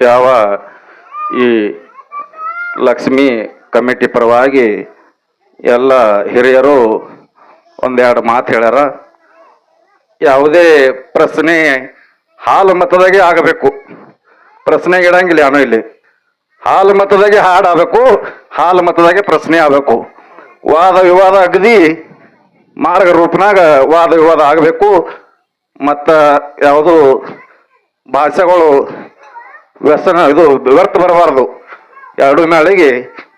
ಯಾವ ಈ ಲಕ್ಷ್ಮಿ ಕಮಿಟಿ ಪರವಾಗಿ ಎಲ್ಲ ಹಿರಿಯರು ಒಂದೆರಡು ಮಾತು ಹೇಳ್ಯಾರ. ಯಾವುದೇ ಪ್ರಶ್ನೆ ಹಾಲು ಮತದಾಗೆ ಆಗಬೇಕು, ಪ್ರಶ್ನೆಗೆ ಇಡಂಗಿಲ್ಲ ಏನೋ ಇಲ್ಲಿ. ಹಾಲು ಮತದಾಗೆ ಹಾಡಾಗಬೇಕು, ಹಾಲು ಮತದಾಗೆ ಪ್ರಶ್ನೆ ಆಗಬೇಕು. ವಾದ ವಿವಾದ ಅಗದಿ ಮಾರ್ಗ ರೂಪನಾಗ ವಾದ ವಿವಾದ ಆಗಬೇಕು. ಮತ್ತು ಯಾವುದು ಭಾಷೆಗಳು ವ್ಯಸನ ಇದು ವ್ಯರ್ಥ ಬರಬಾರ್ದು. ಎರಡು ಮೇಳಿಗೆ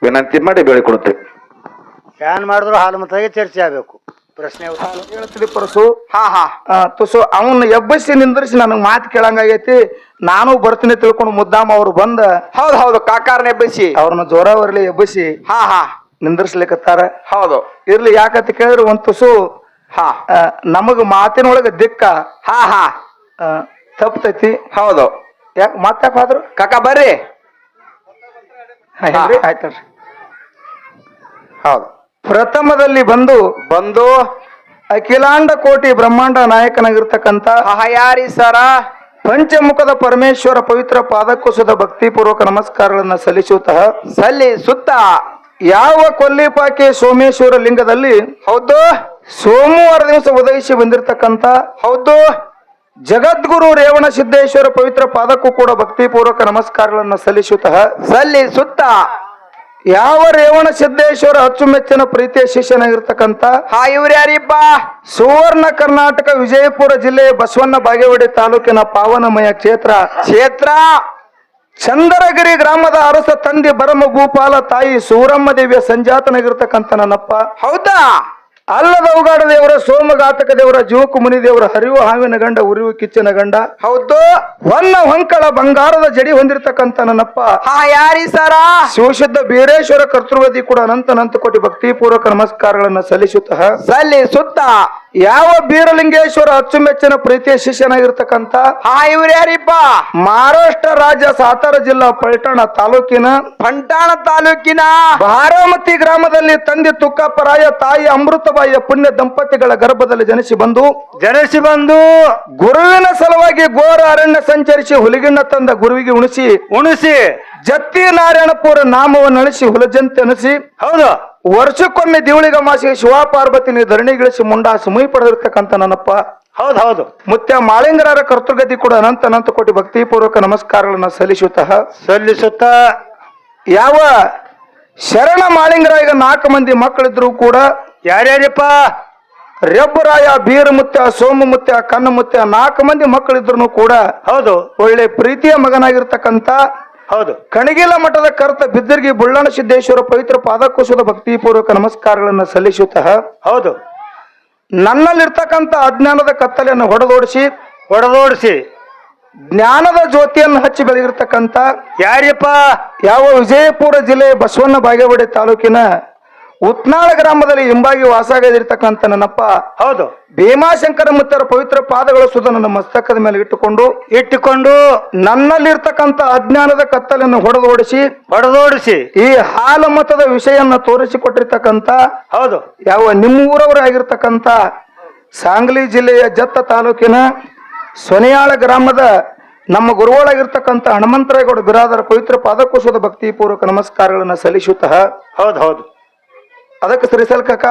ವಿನಂತಿ ಮಾಡಿ ಬೇಡಿಕೊಡುತ್ತೇವೆ. ಏನ್ ಮಾಡಿದ್ರು ಹಾಲು ಮತದಾಗೆ ಚರ್ಚೆ ಆಗಬೇಕು. ಪ್ರಶ್ನೆ ಹೇಳ್ತೀವಿ ಪರಸು. ತುಸು ಅವನ್ನ ಎಬ್ಬಸಿ ನಿಂದ್ರಿಸಿ ನನಗೆ ಮಾತು ಕೇಳಂಗಾಗೈತಿ. ನಾನು ಬರ್ತೀನಿ ತಿಳ್ಕೊಂಡು ಮುದ್ದಾಮ ಅವ್ರು ಬಂದ ಹೌದು ಕಾಕಾರನ ಎಬ್ಬಿಸಿ ಅವ್ರನ್ನ ಜೋರಾವರ್ಲಿ ಎಬ್ಬಸಿ ನಿಂದ್ರಿಸ್ಲಿಕ್ಕತ್ತಾರ. ಹೌದು ಇರ್ಲಿ, ಯಾಕಂತ ಕೇಳಿದ್ರೆ ಒಂದ್ ತುಸು ನಮಗ ಮಾತಿನೊಳಗ ದಿಕ್ಕ ತಪ್ಪತೈತಿ. ಹೌದು ಯಾಕೆ ಮಾತಾಕ್ ಹೋದ್ರು ಕಾಕ ಬರ್ರಿ. ಆಯ್ತಲ್ರಿ. ಹೌದು ಪ್ರಥಮದಲ್ಲಿ ಬಂದು ಬಂದು ಅಖಿಲಾಂಡ ಕೋಟಿ ಬ್ರಹ್ಮಾಂಡ ನಾಯಕನಾಗಿರ್ತಕ್ಕಂಥ ಯಾರಿ ಸರ ಪಂಚಮುಖದ ಪರಮೇಶ್ವರ ಪವಿತ್ರ ಪಾದಕುಸದ ಭಕ್ತಿಪೂರ್ವಕ ನಮಸ್ಕಾರಗಳನ್ನ ಸಲ್ಲಿಸುತ್ತ ಯಾವ ಕೊಲ್ಲಿಪಾಕೆ ಸೋಮೇಶ್ವರ ಲಿಂಗದಲ್ಲಿ ಹೌದು ಸೋಮವಾರ ದಿವಸ ಉದಯಿಸಿ ಬಂದಿರತಕ್ಕಂತ ಹೌದು ಜಗದ್ಗುರು ರೇವಣ ಸಿದ್ದೇಶ್ವರ ಪವಿತ್ರ ಪಾದಕ್ಕೂ ಕೂಡ ಭಕ್ತಿಪೂರ್ವಕ ನಮಸ್ಕಾರಗಳನ್ನ ಸಲ್ಲಿಸುತ್ತ ಯಾವ ರೇವಣ ಸಿದ್ದೇಶ್ವರ ಅಚ್ಚುಮೆಚ್ಚಿನ ಪ್ರೀತಿಯ ಶಿಷ್ಯನಾಗಿರ್ತಕ್ಕಂಥ ಇವ್ರು ಯಾರಿಪ್ಪ? ಸುವರ್ಣ ಕರ್ನಾಟಕ ವಿಜಯಪುರ ಜಿಲ್ಲೆಯ ಬಸವಣ್ಣ ಬಾಗೇವಾಡಿ ತಾಲೂಕಿನ ಪಾವನಮಯ ಕ್ಷೇತ್ರ ಚಂದರಗಿರಿ ಗ್ರಾಮದ ಅರಸ ತಂದೆ ಬರಮ ಭೂಪಾಲ ತಾಯಿ ಸೂರಮ್ಮ ದೇವಿಯ ಸಂಜಾತನಾಗಿರ್ತಕ್ಕಂಥ ನನ್ನಪ್ಪ. ಹೌದಾ? ಅಲ್ಲದವುಗಾಡ ದೇವರ ಸೋಮಘಾತಕ ದೇವರ ಜೀವಕು ಮುನಿ ದೇವರ ಹರಿವು ಹಾವಿನ ಗಂಡ ಉರಿವು ಕಿಚ್ಚಿನ ಗಂಡ ಹೌದು ಹೊನ್ನ ಹೊಂಕಳ ಬಂಗಾರದ ಜಡಿ ಹೊಂದಿರತಕ್ಕಂಥ ನನ್ನಪ್ಪ ಯಾರಿ ಸರ ಶಿವಶುದ್ಧ ಬೀರೇಶ್ವರ ಕರ್ತೃವದಿ ಕೂಡ ಅನಂತ ಕೋಟಿ ಭಕ್ತಿಪೂರ್ವಕ ನಮಸ್ಕಾರಗಳನ್ನ ಸಲ್ಲಿಸುತ್ತ ಯಾವ ಬೀರಲಿಂಗೇಶ್ವರ ಅಚ್ಚುಮೆಚ್ಚಿನ ಪ್ರೀತಿಯ ಶಿಷ್ಯನಾಗಿರ್ತಕ್ಕಂಥ ಇವ್ರು ಯಾರಿಪ್ಪ? ಮಹಾರಾಷ್ಟ್ರ ರಾಜ್ಯ ಸಾತಾರ ಜಿಲ್ಲಾ ಪಲ್ಟಣ ತಾಲೂಕಿನ ಬಾರಾಮತಿ ಗ್ರಾಮದಲ್ಲಿ ತಂದೆ ತುಕ್ಕಪ್ಪರಾಯ ತಾಯಿ ಅಮೃತಬಾಯಿಯ ಪುಣ್ಯ ದಂಪತಿಗಳ ಗರ್ಭದಲ್ಲಿ ಜನಿಸಿ ಬಂದು ಗುರುವಿನ ಸಲುವಾಗಿ ಘೋರ ಅರಣ್ಯ ಸಂಚರಿಸಿ ಹುಲಿಗಿಣ್ಣ ತಂದ ಗುರುವಿಗೆ ಉಣಿಸಿ ಜತ್ತಿ ನಾರಾಯಣಪುರ ನಾಮವನ್ನು ಅಳಿಸಿ ಹುಲಜಂತೆ ಅನಿಸಿ ಹೌದು ವರ್ಷಕ್ಕೊಮ್ಮೆ ದಿವಳಿಗ ಮಾಸಿಗೆ ಶಿವ ಪಾರ್ವತಿನಿ ಧರಣಿಗಿಳಿಸಿ ಮುಂಡಾಸು ಮುಯಿ ಪಡೆದಿರ್ತಕ್ಕಂಥ ನನ್ನಪ್ಪ. ಹೌದು ಮುತ್ಯ ಮಾಳಿಂಗರಾರ ಕರ್ತೃಗತಿ ಕೂಡ ಅನಂತ ಕೋಟಿ ಭಕ್ತಿಪೂರ್ವಕ ನಮಸ್ಕಾರಗಳನ್ನ ಸಲ್ಲಿಸುತ್ತ ಯಾವ ಶರಣ ಮಾಳಿಂಗರ ಈಗ 4 ಮಂದಿ ಮಕ್ಕಳಿದ್ರು ಕೂಡ ಯಾರ್ಯಾರಿಪ್ಪ? ರೆಬ್ಬರಾಯ ಬೀರಮುತ್ಯ ಸೋಮಮುತ್ಯ ಕನ್ನಮುತ್ಯ 4 ಮಂದಿ ಮಕ್ಕಳಿದ್ರು ಕೂಡ ಹೌದು ಒಳ್ಳೆ ಪ್ರೀತಿಯ ಮಗನಾಗಿರ್ತಕ್ಕಂಥ ಹೌದು ಕಣಗಿಲ ಮಠದ ಕರ್ತ ಬಿದ್ದರ್ಗಿ ಬುಳ್ಳಣ ಸಿದ್ದೇಶ್ವರ ಪವಿತ್ರ ಪಾದಕೋಶದ ಭಕ್ತಿಪೂರ್ವಕ ನಮಸ್ಕಾರಗಳನ್ನ ಹೌದು ನನ್ನಲ್ಲಿರ್ತಕ್ಕಂಥ ಅಜ್ಞಾನದ ಕತ್ತಲೆಯನ್ನು ಹೊಡೆದೋಡಿಸಿ ಜ್ಞಾನದ ಜ್ಯೋತಿಯನ್ನು ಹಚ್ಚಿ ಬೆಳಗಿರ್ತಕ್ಕಂಥ ಯಾರಿಪ್ಪ? ಯಾವ ವಿಜಯಪುರ ಜಿಲ್ಲೆ ಬಸವಣ್ಣ ಬಾಗೇವಾಡಿ ತಾಲೂಕಿನ ಉತ್ನಾಳ ಗ್ರಾಮದಲ್ಲಿ ಹಿಂಬಾಗಿ ವಾಸಾಗದಿರ್ತಕ್ಕಂಥ ನನ್ನಪ್ಪ ಹೌದು ಭೀಮಾಶಂಕರ ಮುತ್ತರ ಪವಿತ್ರ ಪಾದಗಳ ಸುದ ನನ್ನ ಮಸ್ತಕದ ಮೇಲೆ ಇಟ್ಟುಕೊಂಡು ನನ್ನಲ್ಲಿರ್ತಕ್ಕಂಥ ಅಜ್ಞಾನದ ಕತ್ತಲನ್ನು ಹೊಡೆದೋಡಿಸಿ ಈ ಹಾಲ ಮತದ ವಿಷಯನ್ನ ತೋರಿಸಿಕೊಟ್ಟಿರ್ತಕ್ಕಂಥ ಹೌದು ಯಾವ ನಿಮ್ಮೂರವರಾಗಿರ್ತಕ್ಕಂಥ ಸಾಂಗ್ಲಿ ಜಿಲ್ಲೆಯ ಜತ್ತ ತಾಲೂಕಿನ ಸೊನೆಯಾಳ ಗ್ರಾಮದ ನಮ್ಮ ಗುರುಗಳಾಗಿರ್ತಕ್ಕಂಥ ಹನುಮಂತರಾಯಗೌಡ ಬಿರಾದರ ಪವಿತ್ರ ಪಾದಕೋಶದ ಭಕ್ತಿಪೂರ್ವಕ ನಮಸ್ಕಾರಗಳನ್ನ ಹೌದು ಅದಕ್ಕೆ ಶ್ರೀಸಲ್ಕಕ್ಕ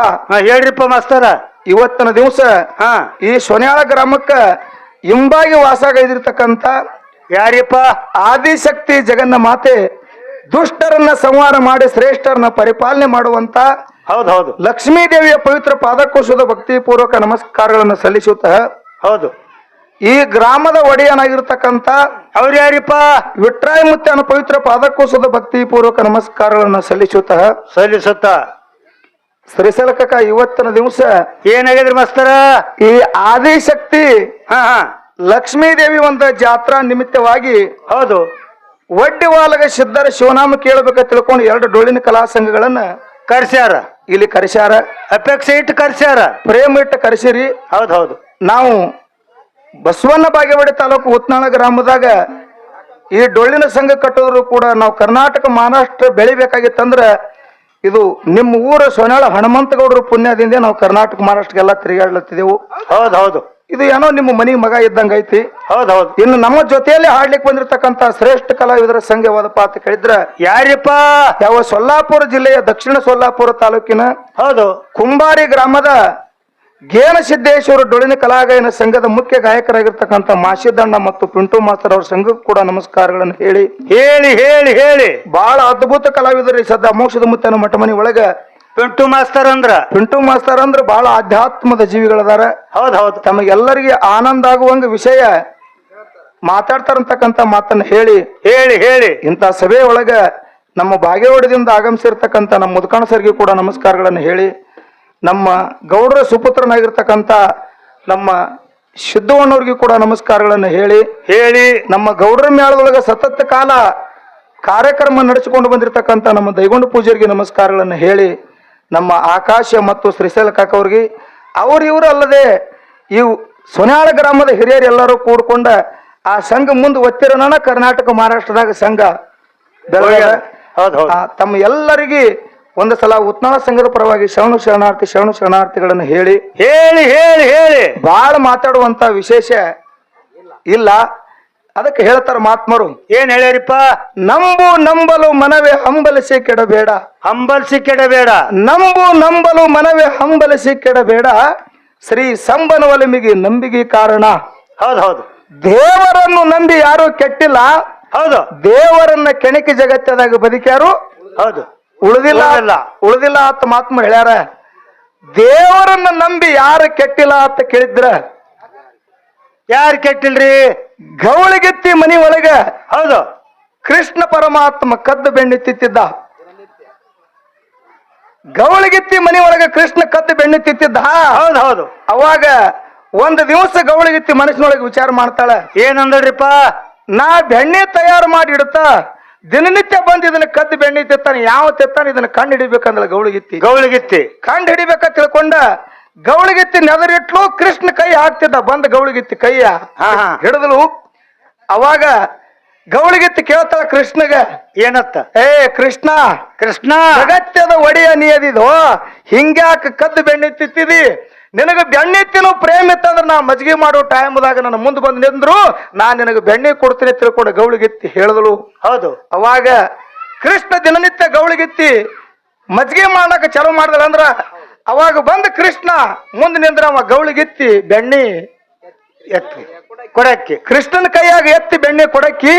ಹೇಳ್ರಿಪ್ಪ ಮಾಸ್ತರ. ಇವತ್ತಿನ ದಿವಸ ಈ ಸೊನ್ಯಾಳ ಗ್ರಾಮಕ್ಕ ಹಿಂಬಾಗಿ ವಾಸಾಗೈದಿರ್ತಕ್ಕಂಥ ಯಾರಿಪ್ಪ? ಆದಿಶಕ್ತಿ ಜಗನ್ನ ಮಾತೆ ದುಷ್ಟರನ್ನ ಸಂಹಾರ ಮಾಡಿ ಶ್ರೇಷ್ಠರನ್ನ ಪರಿಪಾಲನೆ ಮಾಡುವಂತ ಹೌದು ಲಕ್ಷ್ಮೀ ದೇವಿಯ ಪವಿತ್ರ ಪಾದಕೋಶದ ಭಕ್ತಿಪೂರ್ವಕ ನಮಸ್ಕಾರಗಳನ್ನು ಹೌದು ಈ ಗ್ರಾಮದ ಒಡೆಯನಾಗಿರ್ತಕ್ಕಂಥ ಅವ್ರು ಯಾರಿಪ್ಪ? ವಿಟ್ರಾಯ ಮುತ್ಯನ ಪವಿತ್ರ ಪಾದಕೋಶದ ಭಕ್ತಿಪೂರ್ವಕ ನಮಸ್ಕಾರಗಳನ್ನು ಸಲ್ಲಿಸುತ್ತ ಶ್ರೀಸಲಕಕ್ಕ ಇವತ್ತಿನ ದಿವಸ ಏನಾಗಿದ್ರಿ ಮಾಸ್ತರ? ಈ ಆದಿಶಕ್ತಿ ಲಕ್ಷ್ಮೀ ದೇವಿ ಒಂದು ಜಾತ್ರಾ ನಿಮಿತ್ತವಾಗಿ ಹೌದು ಒಡ್ಡಿವಾಲಗ ಸಿದ್ಧರ ಶಿವನಾಮ ಕೇಳಬೇಕ ತಿಳ್ಕೊಂಡು 2 ಡೊಳ್ಳಿನ ಕಲಾ ಸಂಘಗಳನ್ನ ಇಲ್ಲಿ ಕರೆಸ್ಯಾರ. ಅಪೇಕ್ಷ ಇಟ್ಟು ಕರ್ಸ್ಯಾರ, ಪ್ರೇಮ ಇಟ್ಟು ಕರೆಸಿರಿ. ಹೌದು ನಾವು ಬಸವಣ್ಣ ಬಾಗೇವಾಡಿ ತಾಲೂಕು ಉತ್ನಾಳ ಗ್ರಾಮದಾಗ ಈ ಡೊಳ್ಳಿನ ಸಂಘ ಕಟ್ಟಿದ್ರು ಕೂಡ ನಾವು ಕರ್ನಾಟಕ ಮಹಾರಾಷ್ಟ್ರ ಬೆಳಿಬೇಕಾಗಿತ್ತಂದ್ರ ಇದು ನಿಮ್ಮ ಊರ ಸೊನಾಳ ಹನುಮಂತಗೌಡರ ಪುಣ್ಯದಿಂದ ನಾವು ಕರ್ನಾಟಕ ಮಹಾರಾಷ್ಟ್ರಗೆಲ್ಲ ತಿರುಗಾಡ್ಲತ್ತಿದೆವು. ಹೌದು ಇದು ಏನೋ ನಿಮ್ಮ ಮನಿ ಮಗ ಇದ್ದಂಗ ಐತಿ. ಹೌದೌದು. ಇನ್ನು ನಮ್ಮ ಜೊತೆಯಲ್ಲಿ ಹಾಡ್ಲಿಕ್ಕೆ ಬಂದಿರತಕ್ಕಂತ ಶ್ರೇಷ್ಠ ಕಲಾವಿದರ ಸಂಘವಾದಪ್ಪ ಅಂತ ಕೇಳಿದ್ರ ಯಾರಿಪ್ಪ? ಯಾವ ಸೊಲ್ಲಾಪುರ ಜಿಲ್ಲೆಯ ದಕ್ಷಿಣ ಸೊಲ್ಲಾಪುರ ತಾಲೂಕಿನ ಹೌದು. ಕುಂಬಾರಿ ಗ್ರಾಮದ ಗೇನಸಿದ್ದೇಶ್ವರ ಡೊಳ್ಳಿನ ಕಲಾಗಾಯನ ಸಂಘದ ಮುಖ್ಯ ಗಾಯಕರಾಗಿರ್ತಕ್ಕಂಥ ಮಾಸಿದಣ್ಣ ಮತ್ತು ಪಿಂಟು ಮಾಸ್ತರ್ ಅವ್ರ ಸಂಘಕ್ಕೂ ಕೂಡ ನಮಸ್ಕಾರಗಳನ್ನು ಹೇಳಿ ಹೇಳಿ ಹೇಳಿ ಹೇಳಿ ಬಹಳ ಅದ್ಭುತ ಕಲಾವಿದರು ಸದ್ದ ಮೋಕ್ಷದ ಮುತ್ತನ ಮಠ ಮನಿ ಒಳಗ ಪಿಂಟು ಮಾಸ್ತರ್ ಅಂದ್ರ ಪಿಂಟು ಮಾಸ್ತರ್ ಅಂದ್ರೆ ಬಹಳ ಆಧ್ಯಾತ್ಮದ ಜೀವಿಗಳದಾರ. ಹೌದೌದು. ತಮಗೆಲ್ಲರಿಗೆ ಆನಂದ ಆಗುವಂಗ ವಿಷಯ ಮಾತಾಡ್ತಾರಂತಕ್ಕಂಥ ಮಾತನ್ನ ಹೇಳಿ ಹೇಳಿ ಹೇಳಿ ಇಂಥ ಸಭೆ ಒಳಗ ನಮ್ಮ ಬಾಗೇವಾಡದಿಂದ ಆಗಮಿಸಿರ್ತಕ್ಕಂಥ ನಮ್ಮ ಮುದುಕಣ ಸರ್ಗೆ ಕೂಡ ನಮಸ್ಕಾರಗಳನ್ನು ಹೇಳಿ ನಮ್ಮ ಗೌಡರ ಸುಪುತ್ರನಾಗಿರ್ತಕ್ಕಂಥ ನಮ್ಮ ಸಿದ್ದವಣ್ಣವ್ರಿಗೆ ಕೂಡ ನಮಸ್ಕಾರಗಳನ್ನು ಹೇಳಿ ಹೇಳಿ ನಮ್ಮ ಗೌಡರ ಮೇಳದೊಳಗ ಸತತ ಕಾಲ ಕಾರ್ಯಕ್ರಮ ನಡೆಸಿಕೊಂಡು ಬಂದಿರತಕ್ಕಂಥ ನಮ್ಮ ದೈಗೊಂಡ ಪೂಜಾರಿಗೆ ನಮಸ್ಕಾರಗಳನ್ನು ಹೇಳಿ ನಮ್ಮ ಆಕಾಶ ಮತ್ತು ಶ್ರೀಶೈಲ ಕಾಕವ್ರಿಗೆ ಇವರು ಅಲ್ಲದೆ ಇವು ಸೊನ್ಯಾಳ ಗ್ರಾಮದ ಹಿರಿಯರು ಎಲ್ಲರೂ ಕೂಡ್ಕೊಂಡ ಆ ಸಂಘ ಮುಂದೆ ಒತ್ತಿರೋಣ ಕರ್ನಾಟಕ ಮಹಾರಾಷ್ಟ್ರದಾಗ ಸಂಘ ಬೆಳಗಾವಿ. ಹೌದೌದು. ತಮ್ಮ ಎಲ್ಲರಿಗೆ ಒಂದು ಸಲ ಉತ್ನಾಳ ಸಂಘದ ಪರವಾಗಿ ಶರಣು ಶರಣಾರ್ಥಿಗಳನ್ನು ಹೇಳಿ ಹೇಳಿ ಹೇಳಿ ಹೇಳಿ ಬಹಳ ಮಾತಾಡುವಂತ ವಿಶೇಷ ಇಲ್ಲ. ಅದಕ್ಕೆ ಹೇಳ್ತಾರ ಮಹಾತ್ಮರು, ಏನ್ ಹೇಳ್ಯಾರಿಪ್ಪ? ನಂಬಲು ಮನವೇ ಹಂಬಲಿಸಿ ಕೆಡಬೇಡ. ಹಂಬಲ್ಸಿ ಕೆಡಬೇಡ. ನಂಬಲು ಮನವೇ ಹಂಬಲಿಸಿ ಕೆಡಬೇಡ. ಶ್ರೀ ಸಂಬನ ಒಲಮಿಗೆ ನಂಬಿಕೆ ಕಾರಣ. ಹೌದೌದು. ದೇವರನ್ನು ನಂಬಿ ಯಾರು ಕೆಟ್ಟಿಲ್ಲ. ಹೌದು. ದೇವರನ್ನ ಕೆಣಕಿ ಜಗತ್ತದಾಗ ಬದುಕ್ಯಾರು ಹೌದು. ಉಳಿದಿಲ್ಲ ಅಂತ ಮಹಾತ್ಮ ಹೇಳ್ಯಾರ. ದೇವರನ್ನ ನಂಬಿ ಯಾರು ಕೆಟ್ಟಿಲ್ಲ ಅಂತ ಕೇಳಿದ್ರ ಯಾರು ಕೆಟ್ಟಿಲ್ರಿ? ಗೌಳಿಗೆತ್ತಿ ಮನಿ ಒಳಗ ಹೌದು ಕೃಷ್ಣ ಪರಮಾತ್ಮ ಕದ್ದು ಬೆಣ್ಣೆ ತಿತ್ತಿದ್ದ. ಗೌಳಿಗೆತ್ತಿ ಮನಿ ಒಳಗ ಕೃಷ್ಣ ಕದ್ದು ಬೆಣ್ಣೆ ತಿತ್ತಿದ್ದ. ಹೌದು ಹೌದು. ಅವಾಗ ಒಂದು ದಿವಸ ಗೌಳಿಗೆತ್ತಿ ಮನಸ್ಸಿನೊಳಗೆ ವಿಚಾರ ಮಾಡ್ತಾಳ. ಏನಂದ್ರಿಪ್ಪ? ನಾ ಬೆಣ್ಣೆ ತಯಾರು ಮಾಡಿ ಇಡ್ತಾ ದಿನನಿತ್ಯ ಬಂದು ಇದನ್ನ ಕದ್ದು ಬೆಣ್ಣೆ ತಿತ್ತಾನೆ, ಯಾವ ತಿತ್ತಾನೆ ಇದನ್ನ ಕಂಡು ಹಿಡಿಬೇಕಂದ್ರ ಗೌಳಿಗೆತ್ತಿ ಕಂಡು ಹಿಡಿಬೇಕಂತ ತಿಳ್ಕೊಂಡ ಗೌಳಿಗೆತ್ತಿ ನೆದರಿಟ್ಲು. ಕೃಷ್ಣ ಕೈ ಹಾಕ್ತಿದ್ದ, ಬಂದ ಗೌಳಿಗೆತ್ತಿ ಕೈಯ ಹಿಡಿದಲು. ಅವಾಗ ಗೌಳಿಗೆತ್ತಿ ಕೇಳ್ತಾಳ ಕೃಷ್ಣಗ, ಏನತ್ತ? ಏ ಕೃಷ್ಣ ಕೃಷ್ಣ ಅಗತ್ಯದ ಒಡೆಯ ನೀಯದಿದು, ಹಿಂಗ್ಯಾಕ ಕದ್ದು ಬೆಣ್ಣೆ ತಿತ್ತಿದಿ? ನಿನಗ ಬೆಣ್ಣೆ ತಿನ್ನೋ ಪ್ರೇಮ ಇತ್ತಂದ್ರ ನಾ ಮಜ್ಜಿಗೆ ಮಾಡೋ ಟೈಮ್ದಾಗ ನನ್ನ ಮುಂದೆ ಬಂದು ನಿಂದ್ರು ನಾ ನಿನಗ ಬೆಣ್ಣೆ ಕೊಡ್ತೀನಿ ತಿಳ್ಕೊಂಡು ಗೌಳಿಗೆತ್ತಿ ಹೇಳಿದಳು. ಹೌದು. ಅವಾಗ ಕೃಷ್ಣ ದಿನನಿತ್ಯ ಗೌಳಿಗೆತ್ತಿ ಮಜ್ಜಿಗೆ ಮಾಡಾಕ ಚಾಲು ಮಾಡಿದಳ ಅಂದ್ರ ಅವಾಗ ಬಂದ ಕೃಷ್ಣ ಮುಂದೆ ನಿಂದ್ರ ಅವ ಗೌಳಿಗೆತ್ತಿ ಬೆಣ್ಣೆ ಎತ್ತಿ ಕೊಡಕ್ಕಿ ಕೃಷ್ಣನ ಕೈಯಾಗ ಎತ್ತಿ ಬೆಣ್ಣೆ ಕೊಡಕ್ಕಿ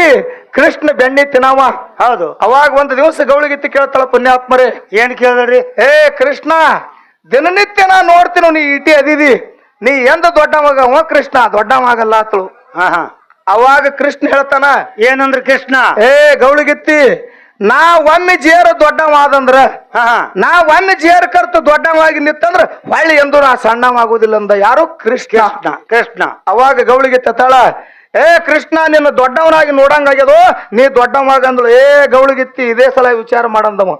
ಕೃಷ್ಣ ಬೆಣ್ಣೆ ತಿನ್ನವ. ಹೌದು. ಅವಾಗ ಒಂದು ದಿವಸ ಗೌಳಿಗೆತ್ತಿ ಕೇಳ್ತಾಳ ಪುಣ್ಯಾತ್ಮರೇ. ಏನ್ ಕೇಳಿದ್ರಿ? ಏ ಕೃಷ್ಣ, ದಿನನಿತ್ಯ ನಾ ನೋಡ್ತೀನಿ ನೀ ಇಟಿ ಅದಿದಿ, ನೀ ಎಂದ ದೊಡ್ಡವಾಗ ಅವ ಕೃಷ್ಣ ದೊಡ್ಡವಾಗಲ್ಲ ಆತಳು. ಅವಾಗ ಕೃಷ್ಣ ಹೇಳ್ತಾನ, ಏನಂದ್ರ ಕೃಷ್ಣ? ಏ ಗೌಳಿಗೆತ್ತಿ, ನಾ ಒಮ್ಮೆ ಜೇರ ದೊಡ್ಡವಾದಂದ್ರ ನಾ ಒಮ್ಮೆ ಜೇರ್ ಕರ್ತು ದೊಡ್ಡವಾಗಿ ನಿತ್ತಂದ್ರ ಹೊಳ್ಳಿ ಎಂದು ನಾ ಸಣ್ಣವಾಗುದಿಲ್ಲ ಅಂದ. ಯಾರು? ಕೃಷ್ಣ. ಅವಾಗ ಗೌಳಿಗೆತ್ತಿ ಅತ್ತಾಳ, ಏ ಕೃಷ್ಣ, ನಿನ್ನ ದೊಡ್ಡವನಾಗಿ ನೋಡಂಗಾಗ್ಯದು, ನೀ ದೊಡ್ಡವಾಗಂದ್ಳು. ಏ ಗೌಳಿಗೆತ್ತಿ, ಇದೇ ಸಲ ವಿಚಾರ ಮಾಡಂದವ.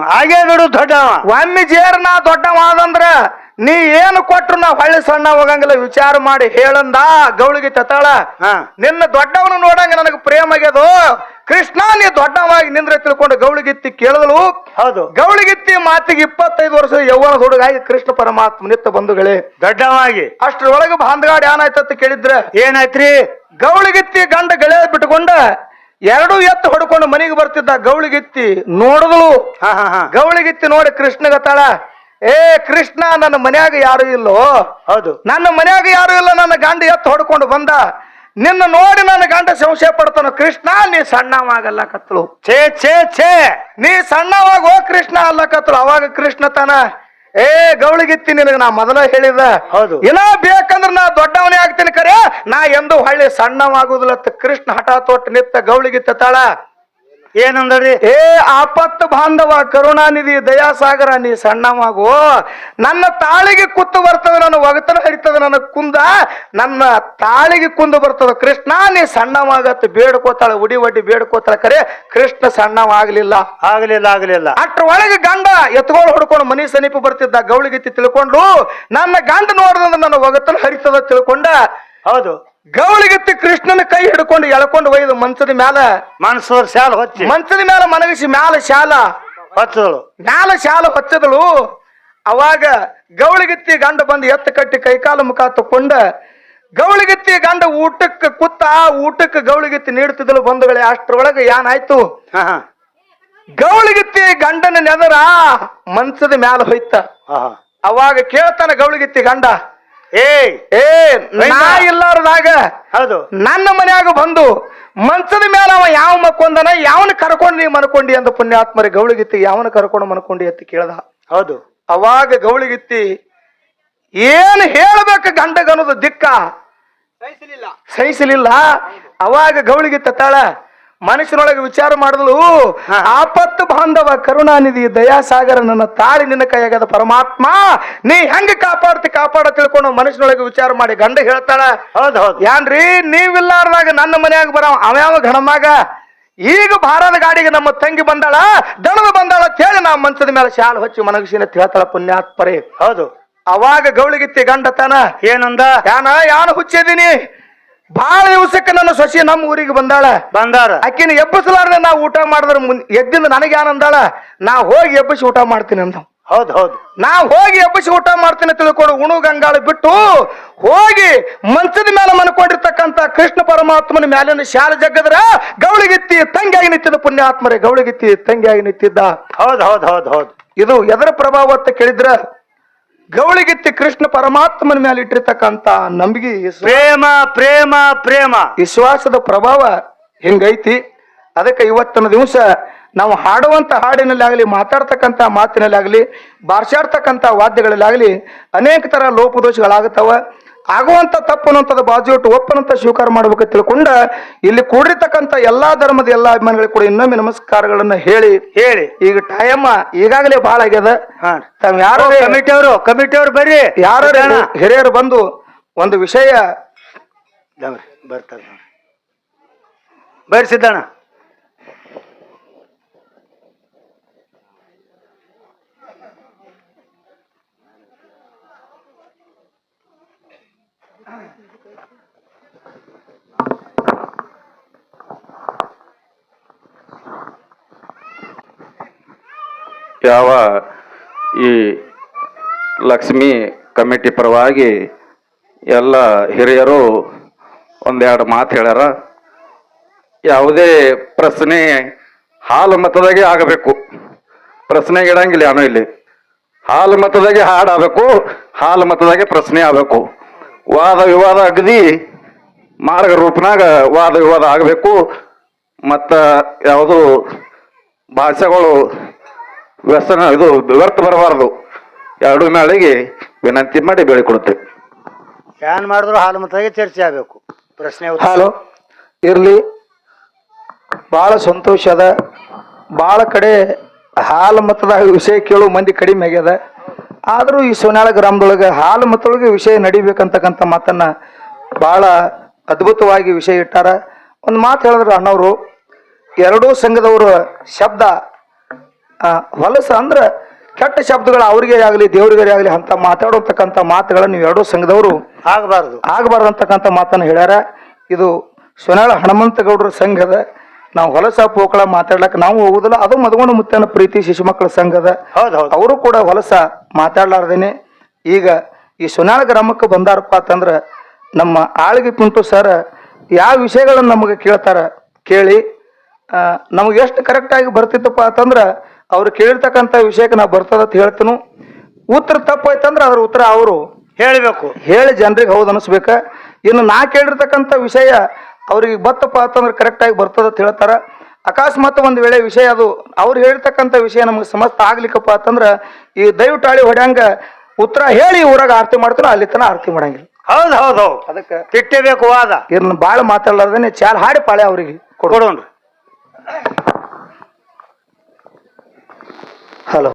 ಹಾಗೆ ನೋಡು ದೊಡ್ಡವ. ಒಮ್ಮೆ ಜೇರ್ ನಾ ದೊಡ್ಡವಾದಂದ್ರ ನೀ ಏನು ಕೊಟ್ರು ನಾ ಹೊಳ್ಳಿ ಸಣ್ಣ ಹೋಗಂಗಿಲ್ಲ, ವಿಚಾರ ಮಾಡಿ ಹೇಳಂದ. ಗೌಳಿಗೆ ತತ್ತಾಳ, ನಿನ್ನ ದೊಡ್ಡವನು ನೋಡಂಗ ನನಗೆ ಪ್ರೇಮ ಆಗ್ಯದು ಕೃಷ್ಣ, ನೀ ದೊಡ್ಡವಾಗಿ ನಿಂದ್ರೆ ತಿಳ್ಕೊಂಡು ಗೌಳಿಗೆತ್ತಿ ಕೇಳಿದಳು. ಹೌದು. ಗೌಳಿಗೆತ್ತಿ ಮಾತಿಗೆ 25 ವರ್ಷದ ಯೌವನದ ಹುಡುಗಾಗಿ ಕೃಷ್ಣ ಪರಮಾತ್ಮ ನಿತ್ತ ಬಂಧುಗಳೇ ದೊಡ್ಡವಾಗಿ. ಅಷ್ಟ್ರೊಳಗೆ ಬಾಂಧಗಾಡಿ ಏನಾಯ್ತಂತ ಕೇಳಿದ್ರ ಏನಾಯ್ತ್ರಿ? ಗೌಳಿಗೆತ್ತಿ ಗಂಡ ಗೆಳೆ ಬಿಟ್ಕೊಂಡ ಎರಡು ಎತ್ತು ಹೊಡ್ಕೊಂಡು ಮನೆಗೆ ಬರ್ತಿದ್ದ. ಗೌಳಿಗೆತ್ತಿ ನೋಡಿದಳು. ಗೌಳಿಗೆತ್ತಿ ನೋಡಿ ಕೃಷ್ಣಗತ್ತಾಳ, ಏ ಕೃಷ್ಣ, ನನ್ನ ಮನ್ಯಾಗ ಯಾರು ಇಲ್ಲೋ. ಹೌದು. ನನ್ನ ಮನ್ಯಾಗ ಯಾರು ಇಲ್ಲ, ನನ್ನ ಗಂಡ ಎತ್ತು ಹೊಡ್ಕೊಂಡು ಬಂದ, ನಿನ್ನ ನೋಡಿ ನನ್ನ ಗಂಡ ಸಂಶಯ ಪಡ್ತಾನ. ಕೃಷ್ಣ, ನೀ ಸಣ್ಣವಾಗಲ್ಲ ಕತ್ತಳು. ಛೇ ಛೇ ಛೇ, ನೀ ಸಣ್ಣವಾಗೋ ಕೃಷ್ಣ ಅಲ್ಲ ಕತ್ತಳು. ಅವಾಗ ಕೃಷ್ಣ ತಾನ, ಏ ಗೌಳಿಗೆತ್ತಿ, ನಿನಗೆ ನಾ ಮೊದಲ ಹೇಳಿದ, ಹೌದು, ಏನೋ ಬೇಕಂದ್ರ ನಾ ದೊಡ್ಡವನೇ ಆಗ್ತೀನಿ, ಕರೆ ನಾ ಎಂದು ಹಳ್ಳಿ ಸಣ್ಣವಾಗುದಿಲ್ಲ. ಕೃಷ್ಣ ಹಠ ತೊಟ್ಟು ನಿತ್ತ ಗೌಳಿಗೆತ್ತಿ ತಾಳ. ಏನಂದ್ರಿ? ಏ ಆಪತ್ತು ಬಾಂಧವ ಕರುಣಾನಿಧಿ ದಯಾಸಾಗರ, ನೀ ಸಣ್ಣವಾಗು, ನನ್ನ ತಾಳಿಗೆ ಕುತ್ತು ಬರ್ತದ, ನನ್ನ ಒಗತನ ಹರಿತದ, ನನ್ನ ಕುಂದ ನನ್ನ ತಾಳಿಗೆ ಕುಂದು ಬರ್ತದ. ಕೃಷ್ಣ, ನೀ ಸಣ್ಣವಾಗತ್ತ ಬೇಡ್ಕೋತಾಳೆ, ಉಡಿ ಒಡ್ಡಿ ಬೇಡ್ಕೋತಾಳ. ಕರೆ ಕೃಷ್ಣ ಸಣ್ಣವಾಗ್ಲಿಲ್ಲ. ಆಗ್ಲಿಲ್ಲ. ಅಷ್ಟ್ರ ಒಳಗೆ ಗಂಡ ಎತ್ಕೊಂಡು ಹೊಡ್ಕೊಂಡು ಮನಿ ಸಮೀಪ ಬರ್ತಿದ್ದ. ಗೌಳಿಗೆತ್ತಿ ತಿಳ್ಕೊಂಡು ನನ್ನ ಗಂಡ ನೋಡ್ದಂದ್ರ ನನ್ನ ಒಗತನ ಹರಿತದ ತಿಳ್ಕೊಂಡ. ಹೌದು. ಗೌಳಿಗೆತ್ತಿ ಕೃಷ್ಣನ ಕೈ ಹಿಡ್ಕೊಂಡು ಎಳ್ಕೊಂಡು ಒಯ್ದು ಮಂಚದ ಮ್ಯಾಲ ಶಾಲ ಹೊಚ್ಚಿ ಮಂಚದ ಮ್ಯಾಲ ಮನಗಿಸಿ ಮ್ಯಾಲ ಶಾಲ ಹೊಚ್ಚದಳು. ಅವಾಗ ಗೌಳಿಗೆತ್ತಿ ಗಂಡ ಬಂದು ಎತ್ತು ಕಟ್ಟಿ ಕೈಕಾಲು ಮುಖ ತಕೊಂಡ ಗೌಳಿಗಿತ್ತಿ ಗಂಡ ಊಟಕ್ಕೆ ಕೂತ ಊಟಕ್ಕೆ ಗೌಳಿಗಿತ್ತಿ ನೀಡ್ತಿದ್ದಳು ಬಂಧುಗಳೇ. ಅಷ್ಟ್ರೊಳಗೆ ಏನಾಯ್ತು, ಹಾ ಹಾ ಗೌಳಿಗಿತ್ತಿ ಗಂಡನ ನೆದರ ಮನ್ಸದ ಮ್ಯಾಲ ಹೋಯ್ತ. ಹಾ ಅವಾಗ ಕೇಳ್ತಾನ ಗೌಳಿಗಿತ್ತಿ ಗಂಡ, ಏಯ್ ಏ ನಾ ಇಲ್ಲಾರದಾಗ ಹೌದು ನನ್ನ ಮನ್ಯಾಗ ಬಂದು ಮನ್ಸದ ಮೇಲೆ ಅವ ಯಾವ ಮಕ್ಕೊಂದನ, ಯಾವನ ಕರ್ಕೊಂಡು ನೀ ಮನ್ಕೊಂಡಿ ಅಂತ ಪುಣ್ಯಾತ್ಮರಿ ಗೌಳಿಗಿತ್ತಿ ಯಾವನ ಕರ್ಕೊಂಡು ಮನ್ಕೊಂಡಿ ಅಂತ ಕೇಳ್ದ. ಹೌದು ಅವಾಗ ಗೌಳಿಗಿತ್ತಿ ಏನ್ ಹೇಳ್ಬೇಕು ಗಂಡಗನ್ನೋದು ದಿಕ್ಕ ಸಹಿಸಲಿಲ್ಲ. ಅವಾಗ ಗೌಳಿಗಿತ್ತ ತಾಳ ಮನುಷ್ಯನೊಳಗೆ ವಿಚಾರ ಮಾಡಿದ್ಲು, ಆಪತ್ತು ಬಾಂಧವ ಕರುಣಾನಿಧಿ ದಯಾಸಾಗರ ನನ್ನ ತಾಳಿ ನಿನ್ನ ಕೈಯಾಗದ ಪರಮಾತ್ಮ, ನೀ ಹೆಂಗ ಕಾಪಾಡ ತಿಳ್ಕೊಂಡು ಮನುಷ್ಯನೊಳಗೆ ವಿಚಾರ ಮಾಡಿ ಗಂಡ ಹೇಳ್ತಾಳ. ಹೌದು ಹೌದು ಯಾನ್ರಿ ನೀವಿಲ್ಲಾರ್ದಾಗ ನನ್ನ ಮನ್ಯಾಗ ಬರ ಅವ್ಯಾವ ಗಣಮಾಗ, ಈಗ ಭಾರತ ಗಾಡಿಗೆ ನಮ್ಮ ತಂಗಿ ಬಂದಾಳ, ದಣದ ಬಂದಾಳ ಅಂತೇಳಿ ನಾ ಮಂಚದ ಮೇಲೆ ಶಾಲ್ ಹಚ್ಚಿ ಮನಗಸಿನ ಹೇಳ್ತಾಳ ಪುಣ್ಯಾತ್ಪರೆ. ಹೌದು ಅವಾಗ ಗೌಳಿಗಿತ್ತಿ ಗಂಡತನ ಏನಂದ, ಯಾನು ಹುಚ್ಚಿದೀನಿ, ಬಾಳ ದಿವಸಕ್ಕೆ ನನ್ನ ಸೊಸಿ ನಮ್ಮ ಊರಿಗೆ ಬಂದಾಳ, ಬಂದಾರ ಆಕಿನ ಎಬ್ಬಸಲಾರ್ದೆ ನಾ ಊಟ ಮಾಡಿದ್ರೆ ಎದ್ದಿಂದ ನನಗೆ ಏನಂದಾಳ, ನಾ ಹೋಗಿ ಎಬ್ಬಸಿ ಊಟ ಮಾಡ್ತೀನಿ ಅಂದ. ಹೌದು ಹೌದು ನಾ ಹೋಗಿ ಎಬ್ಬಸಿ ಊಟ ಮಾಡ್ತೀನಿ ತಿಳ್ಕೊಂಡು ಉಣು ಗಂಗಾಳ ಬಿಟ್ಟು ಹೋಗಿ ಮಂಚದ ಮೇಲೆ ಮನ್ಕೊಂಡಿರ್ತಕ್ಕಂತ ಕೃಷ್ಣ ಪರಮಾತ್ಮನ ಮ್ಯಾಲಿನ ಶಾಲ ಜಗ್ಗದ್ರ ಗೌಳಿಗಿತ್ತಿ ತಂಗಿಯಾಗಿ ನಿಂತಿದ್ದ ಪುಣ್ಯಾತ್ಮರೇ, ಗೌಳಿಗಿತ್ತಿ ತಂಗಿಯಾಗಿ ನಿಂತಿದ್ದ. ಹೌದು ಹೌದು ಹೌದು ಹೌದು ಇದು ಎದರ ಪ್ರಭಾವ ಅಂತ ಕೇಳಿದ್ರ ಗೌಳಿಗಿತ್ತಿ ಕೃಷ್ಣ ಪರಮಾತ್ಮನ ಮೇಲೆ ಇಟ್ಟಿರ್ತಕ್ಕಂತ ನಂಬಿಕೆ ಪ್ರೇಮ ಪ್ರೇಮ ಪ್ರೇಮ ವಿಶ್ವಾಸದ ಪ್ರಭಾವ ಹಿಂಗೈತಿ. ಅದಕ್ಕೆ ಇವತ್ತಿನ ದಿವಸ ನಾವು ಹಾಡುವಂತ ಹಾಡಿನಲ್ಲಿ ಆಗಲಿ, ಮಾತಾಡ್ತಕ್ಕಂಥ ಮಾತಿನಲ್ಲಿ ಆಗಲಿ, ಬಾರ್ಸಾಡ್ತಕ್ಕಂಥ ವಾದ್ಯಗಳಲ್ಲಾಗಲಿ ಅನೇಕ ತರ ಲೋಪದೋಷಗಳಾಗುತ್ತವ. ಆಗುವಂತ ತಪ್ಪನಂತದ ಬಾಜು ಇಟ್ಟು ಒಪ್ಪನಂತ ಸ್ವೀಕಾರ ಮಾಡ್ಬೇಕು ತಿಳ್ಕೊಂಡ ಇಲ್ಲಿ ಕೂಡಿರ್ತಕ್ಕಂಥ ಎಲ್ಲಾ ಧರ್ಮದ ಎಲ್ಲಾ ಅಭಿಮಾನಿಗಳಿಗೆ ಕೂಡ ಇನ್ನೊಮ್ಮೆ ನಮಸ್ಕಾರಗಳನ್ನ ಹೇಳಿ ಹೇಳಿ ಈಗ ಟೈಮ್ ಈಗಾಗಲೇ ಬಹಳ ಆಗ್ಯದ. ಹಾ ತಾವ್ ಯಾರು ಕಮಿಟಿಯವರು ಬರ್ರಿ, ಯಾರು ಹಿರಿಯರು ಬಂದು ಒಂದು ವಿಷಯ ಬರ್ತಾರೆ ಬರ್ರಿ ಸಿದ್ದಣ್ಣ. ಯಾವ ಈ ಲಕ್ಷ್ಮಿ ಕಮಿಟಿ ಪರವಾಗಿ ಎಲ್ಲ ಹಿರಿಯರು ಒಂದೆರಡು ಮಾತು ಹೇಳ್ಯಾರ. ಯಾವುದೇ ಪ್ರಶ್ನೆ ಹಾಲು ಮತದಾಗೆ ಆಗಬೇಕು, ಪ್ರಶ್ನೆಗೆ ಇಡಂಗಿಲ್ಲ ಏನೋ ಇಲ್ಲಿ. ಹಾಲು ಮತದಾಗೆ ಹಾಡು ಆಗಬೇಕು, ಹಾಲು ಮತದಾಗೆ ಪ್ರಶ್ನೆ ಆಗಬೇಕು. ವಾದ ವಿವಾದ ಅಗದಿ ಮಾರ್ಗ ರೂಪನಾಗ ವಾದ ವಿವಾದ ಆಗಬೇಕು. ಮತ್ತು ಯಾವುದು ಭಾಷೆಗಳು ವ್ಯಸನ ಇದು ವ್ಯರ್ಥ ಬರಬಾರದು. ಎರಡು ಮೇಳಿಗೆ ವಿನಂತಿ ಮಾಡಿ ಬೇಡಿಕೊಡುತ್ತೇವೆ. ಏನ್ ಮಾಡಿದ್ರು ಹಾಲು ಮತಾಗಿ ಚರ್ಚೆ ಆಗ್ಬೇಕು. ಪ್ರಶ್ನೆ ಹಾಲು ಇರ್ಲಿ, ಬಹಳ ಸಂತೋಷ ಅದ. ಬಹಳ ಕಡೆ ಹಾಲು ಮತದ ವಿಷಯ ಕೇಳೋ ಮಂದಿ ಕಡಿಮೆ ಆಗ್ಯದ. ಆದ್ರೂ ಈ ಸೋನಾಳ ಗ್ರಾಮದೊಳಗೆ ಹಾಲು ಮತದೊಳಗೆ ವಿಷಯ ನಡಿಬೇಕಂತಕ್ಕಂಥ ಮಾತನ್ನ ಬಹಳ ಅದ್ಭುತವಾಗಿ ವಿಷಯ ಇಟ್ಟಾರ. ಒಂದು ಮಾತು ಹೇಳಿದ್ರು ಅಣ್ಣವರು, ಎರಡೂ ಸಂಘದವರು ಶಬ್ದ ಹೊಲಸ ಅಂದ್ರ ಕೆಟ್ಟ ಶಬ್ದಗಳು ಅವ್ರಿಗೆ ಆಗಲಿ ದೇವರಿಗೆ ಆಗಲಿ ಅಂತ ಮಾತಾಡತಕ್ಕಂಥ ಮಾತುಗಳನ್ನು ನೀವು ಎರಡೂ ಸಂಘದವರು ಆಗಬಾರ್ದಂತಕ್ಕಂಥ ಮಾತನ್ನು ಹೇಳ್ಯಾರ. ಇದು ಸೋನಾಳ ಹನುಮಂತಗೌಡರ ಸಂಘದ. ನಾವು ಹೊಲಸ ಪೋಕಳ ಮಾತಾಡ್ಲಕ್ಕ ನಾವು ಹೋಗುದಿಲ್ಲ. ಅದು ಮದಗೊಂಡು ಮುತ್ತನ ಪ್ರೀತಿ ಶಿಶು ಮಕ್ಕಳ ಸಂಘದ. ಅವರು ಕೂಡ ಹೊಲಸ ಮಾತಾಡ್ಲಾರ್ದೇನೆ ಈಗ ಈ ಸೋನಾಳ ಗ್ರಾಮಕ್ಕೆ ಬಂದಾರಪ್ಪ ಅಂತಂದ್ರ ನಮ್ಮ ಆಳ್ಗಿ ಪಿಂಟು ಸರ್ ಯಾವ ವಿಷಯಗಳನ್ನ ನಮಗೆ ಕೇಳ್ತಾರ ಕೇಳಿ ನಮಗೆ ಎಷ್ಟು ಕರೆಕ್ಟಾಗಿ ಬರ್ತಿತ್ತಪ್ಪ ಅಂತಂದ್ರ ಅವ್ರು ಕೇಳಿರ್ತಕ್ಕಂಥ ವಿಷಯಕ್ಕೆ ನಾವು ಬರ್ತದಂತ ಹೇಳ್ತೀನು. ಉತ್ತರ ತಪ್ಪಾಯ್ತಂದ್ರ ಅದ್ರ ಉತ್ತರ ಅವರು ಹೇಳಬೇಕು, ಹೇಳಿ ಜನರಿಗೆ ಹೌದು ಅನಿಸ್ಬೇಕ. ಇನ್ನು ನಾ ಕೇಳಿರ್ತಕ್ಕಂಥ ವಿಷಯ ಅವ್ರಿಗೆ ಬತ್ತಪ್ಪ ಅಂತಂದ್ರೆ ಕರೆಕ್ಟಾಗಿ ಬರ್ತದಂತ ಹೇಳ್ತಾರ. ಅಕಸ್ಮಾತ್ ಒಂದು ವೇಳೆ ವಿಷಯ ಅದು ಅವ್ರು ಹೇಳಿರ್ತಕ್ಕಂಥ ವಿಷಯ ನಮ್ಗೆ ಸಮಸ್ತ ಆಗ್ಲಿಕ್ಕಪ್ಪ ಅಂತಂದ್ರ ಈ ದಯವಿಟ್ಟು ಹೊಡ್ಯಾಂಗ ಉತ್ತರ ಹೇಳಿ ಊರಾಗ ಆರತಿ ಮಾಡ್ತಾರ, ಅಲ್ಲಿ ತನ ಆರತಿ ಮಾಡಂಗಿಲ್ಲ. ಹೌದು ಹೌದು ಅದಕ್ಕೆ ತಿಟ್ಟಬೇಕು ವಾದ. ಇರ್ನ ಬಾಳ ಮಾತಾಡ್ಲಾರ್ದೇನೆ ಚಾಲ್ ಹಾಡಿ ಪಾಳೆ ಅವ್ರಿಗೆ ಕೊಡೋಣ್ರಿ. ಹಲೋ.